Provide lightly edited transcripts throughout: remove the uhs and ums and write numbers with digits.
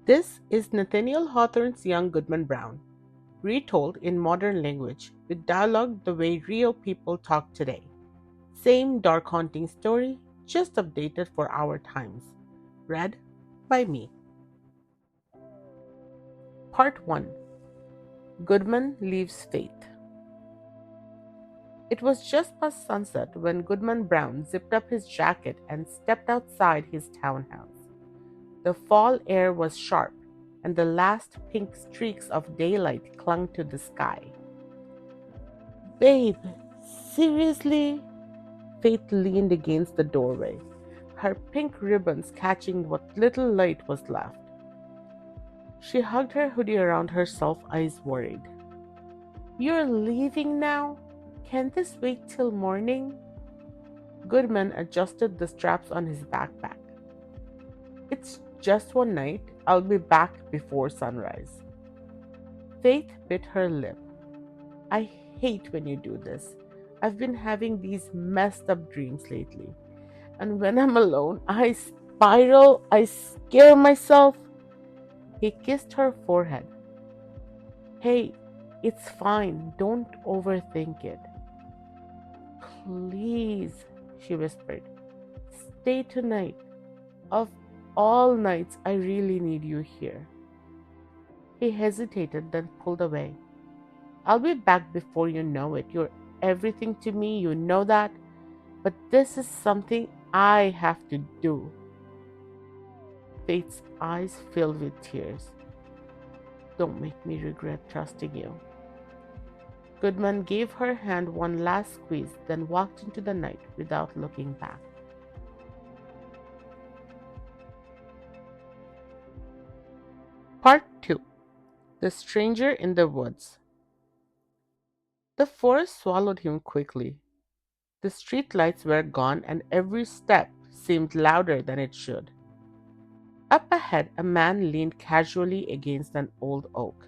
This is Nathaniel Hawthorne's young Goodman Brown, retold in modern language with dialogue the way real people talk today. Same dark haunting story, just updated for our times. Read by me. Part 1. Goodman leaves Faith. It was just past sunset when Goodman Brown zipped up his jacket and stepped outside his townhouse. The fall air was sharp, and the last pink streaks of daylight clung to the sky. Babe, seriously? Faith leaned against the doorway, her pink ribbons catching what little light was left. She hugged her hoodie around herself, eyes worried. You're leaving now? Can this wait till morning? Goodman adjusted the straps on his backpack. It's just one night. I'll be back before sunrise. Faith bit her lip. I hate when you do this. I've been having these messed up dreams lately. And when I'm alone, I spiral, I scare myself. He kissed her forehead. Hey, it's fine. Don't overthink it. Please, she whispered. Stay tonight. Of all nights, I really need you here. He hesitated, then pulled away. I'll be back before you know it. You're everything to me, you know that. But this is something I have to do. Faith's eyes filled with tears. Don't make me regret trusting you. Goodman gave her hand one last squeeze, then walked into the night without looking back. Part 2. The Stranger in the Woods. The forest swallowed him quickly. The street lights were gone and every step seemed louder than it should. Up ahead, a man leaned casually against an old oak.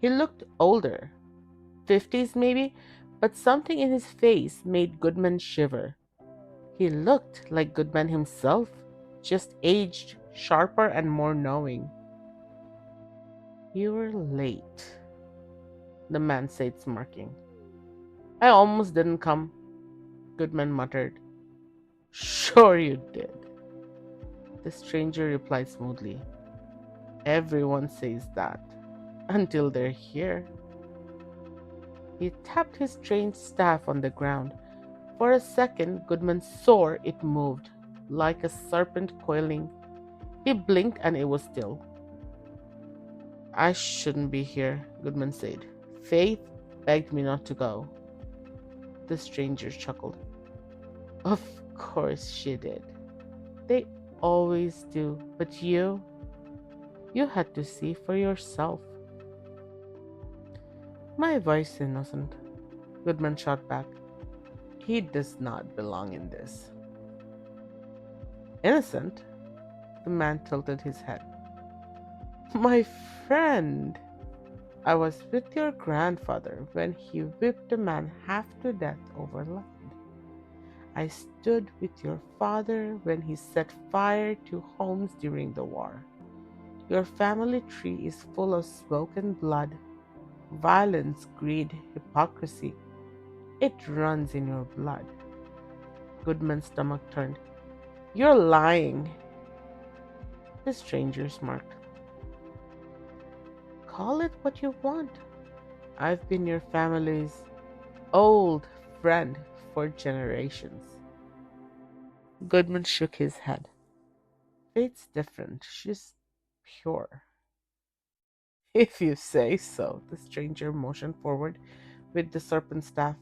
He looked older, 50s maybe, but something in his face made Goodman shiver. He looked like Goodman himself, just aged, sharper and more knowing. You were late, the man said, smirking. I almost didn't come, Goodman muttered. Sure you did, the stranger replied smoothly. Everyone says that, until they're here. He tapped his trained staff on the ground. For a second, Goodman saw it moved, like a serpent coiling. He blinked and it was still. I shouldn't be here, Goodman said. Faith begged me not to go. The stranger chuckled. Of course she did. They always do, but you had to see for yourself. My wife's innocent, Goodman shot back. He does not belong in this. Innocent? The man tilted his head. My friend, I was with your grandfather when he whipped a man half to death over land. I stood with your father when he set fire to homes during the war. Your family tree is full of smoke and blood, violence, greed, hypocrisy. It runs in your blood. Goodman's stomach turned. You're lying. The stranger smirked. Call it what you want. I've been your family's old friend for generations. Goodman shook his head. Faith's different. She's pure. If you say so, the stranger motioned forward with the serpent staff.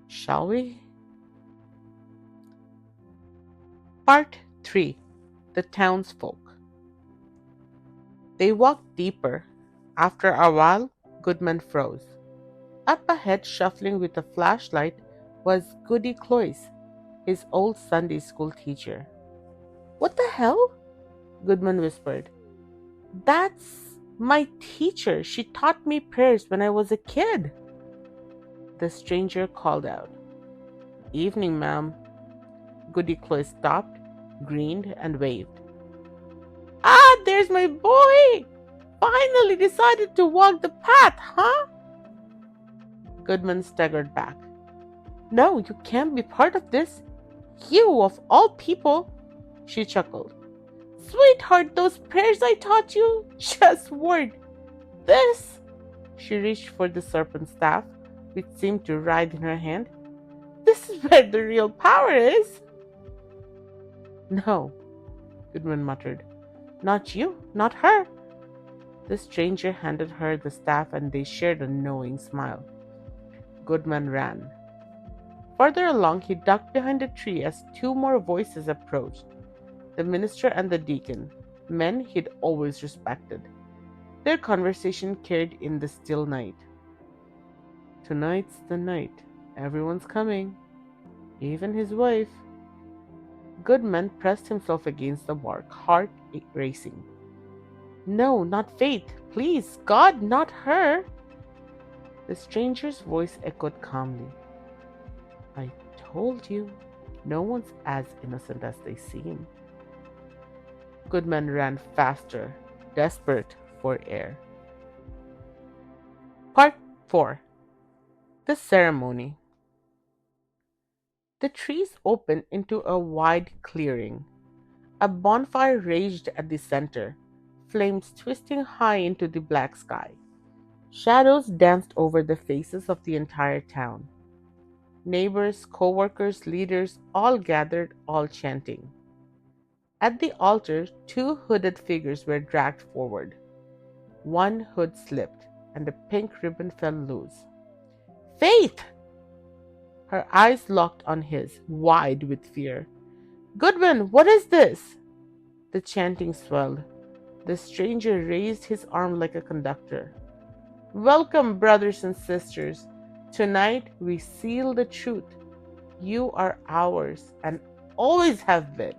Shall we? Part 3. The Townsfolk. They walked deeper. After a while, Goodman froze. Up ahead, shuffling with a flashlight, was Goody Cloyce, his old Sunday school teacher. What the hell? Goodman whispered. That's my teacher. She taught me prayers when I was a kid. The stranger called out. Evening, ma'am. Goody Cloyce stopped, grinned, and waved. Ah, there there's my boy! Finally decided to walk the path, huh? Goodman staggered back. No, you can't be part of this. You, of all people, she chuckled. Sweetheart, those prayers I taught you just weren't. This, she reached for the serpent staff, which seemed to ride in her hand. This is where the real power is. No, Goodman muttered. Not you, not her. The stranger handed her the staff and they shared a knowing smile. Goodman ran. Further along, he ducked behind a tree as two more voices approached. The minister and the deacon, men he'd always respected. Their conversation carried in the still night. Tonight's the night. Everyone's coming. Even his wife. Goodman pressed himself against the bark, heart racing. No, not Faith. Please, God, not her. The stranger's voice echoed calmly. I told you, no one's as innocent as they seem. Goodman ran faster, desperate for air. Part 4. The Ceremony. The trees opened into a wide clearing. A bonfire raged at the center, flames twisting high into the black sky. Shadows danced over the faces of the entire town. Neighbors, co-workers, leaders, all gathered, all chanting. At the altar, two hooded figures were dragged forward. One hood slipped, and the pink ribbon fell loose. Faith! Her eyes locked on his, wide with fear. Goodman, what is this? The chanting swelled. The stranger raised his arm like a conductor. Welcome, brothers and sisters. Tonight we seal the truth. You are ours and always have been.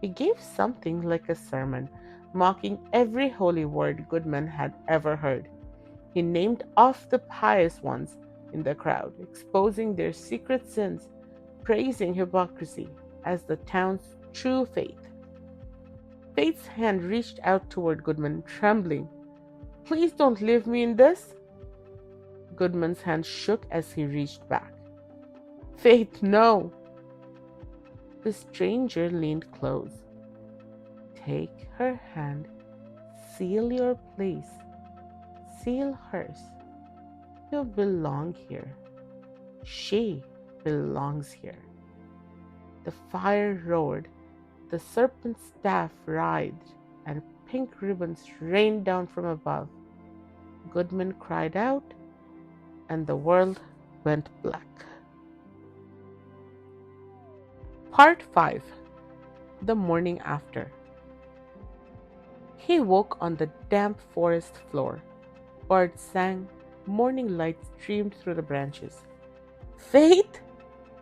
He gave something like a sermon, mocking every holy word Goodman had ever heard. He named off the pious ones in the crowd, exposing their secret sins, praising hypocrisy as the town's true faith. Faith's hand reached out toward Goodman, trembling. Please don't leave me in this. Goodman's hand shook as he reached back. Faith, no. The stranger leaned close. Take her hand, seal your place, seal hers. You belong here. She belongs here. The fire roared, the serpent's staff writhed, and pink ribbons rained down from above. Goodman cried out, and the world went black. Part 5. The morning after. He woke on the damp forest floor. Birds sang, morning light streamed through the branches. Faith?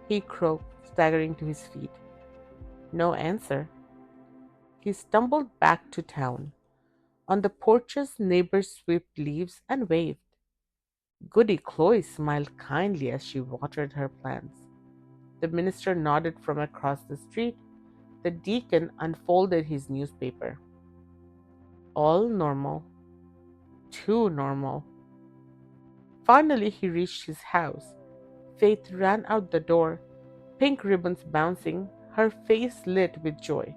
He croaked, staggering to his feet. No answer. He stumbled back to town. On the porches, neighbors swept leaves and waved. Goody Chloe smiled kindly as she watered her plants. The minister nodded from across the street. The deacon unfolded his newspaper. All normal. Too normal. Finally, he reached his house. Faith ran out the door, pink ribbons bouncing, her face lit with joy.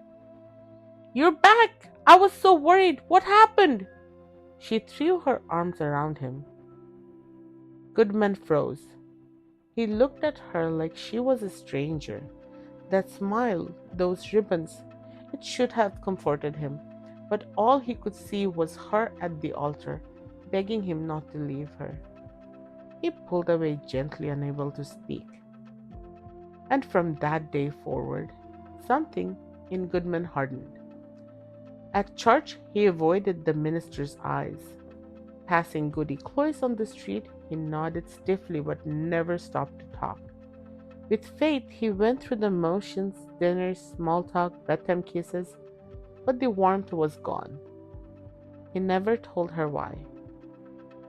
You're back! I was so worried. What happened? She threw her arms around him. Goodman froze. He looked at her like she was a stranger. That smile, those ribbons, it should have comforted him, but all he could see was her at the altar, begging him not to leave her. He pulled away gently, unable to speak. And from that day forward, something in Goodman hardened. At church, he avoided the minister's eyes. Passing Goody Chloe on the street, he nodded stiffly but never stopped to talk. With Faith, he went through the motions, dinners, small talk, bedtime kisses, but the warmth was gone. He never told her why.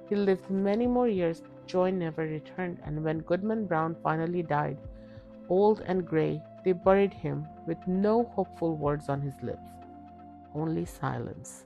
He lived many more years, but joy never returned, and when Goodman Brown finally died, old and gray, they buried him with no hopeful words on his lips, only silence.